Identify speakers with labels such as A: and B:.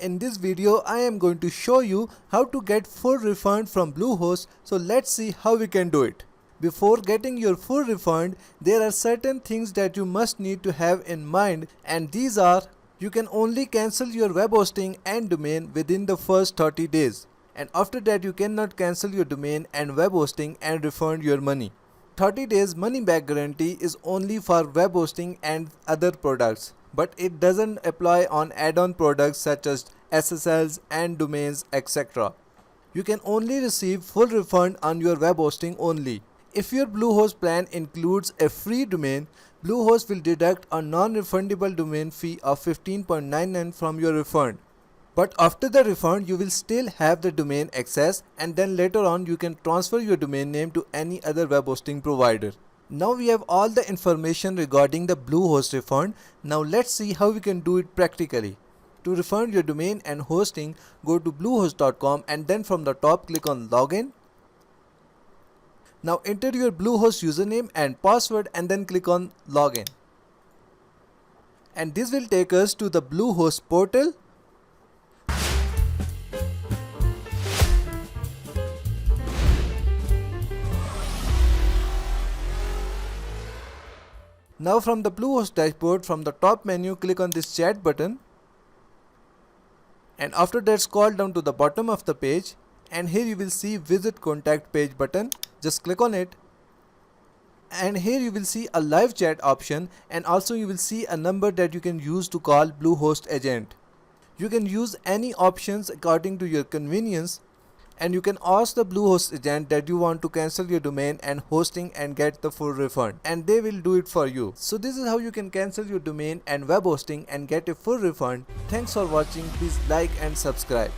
A: in this video I am going to show you how to get full refund from Bluehost. So let's see how we can do it. Before getting your full refund, there are certain things that you must need to have in mind, and these are: you can only cancel your web hosting and domain within the first 30 days. And after that you cannot cancel your domain and web hosting and refund your money. 30 days money back guarantee is only for web hosting and other products, but it doesn't apply on add-on products such as SSLs and domains, etc. You can only receive full refund on your web hosting only. If your Bluehost plan includes a free domain, Bluehost will deduct a non-refundable domain fee of 15.99 from your refund. But after the refund, you will still have the domain access, and then later on you can transfer your domain name to any other web hosting provider. Now we have all the information regarding the Bluehost refund. Now let's see how we can do it practically. To refund your domain and hosting, go to bluehost.com and then from the top click on login. Now enter your Bluehost username and password and then click on login. And this will take us to the Bluehost portal. Now from the Bluehost dashboard, from the top menu, click on this chat button, and after that scroll down to the bottom of the page, and here you will see visit contact page button. Just click on it, and here you will see a live chat option, and also you will see a number that you can use to call Bluehost agent. You can use any options according to your convenience, and you can ask the Bluehost agent that you want to cancel your domain and hosting and get the full refund, and they will do it for you. So this is how you can cancel your domain and web hosting and get a full refund. Thanks for watching. Please like and subscribe.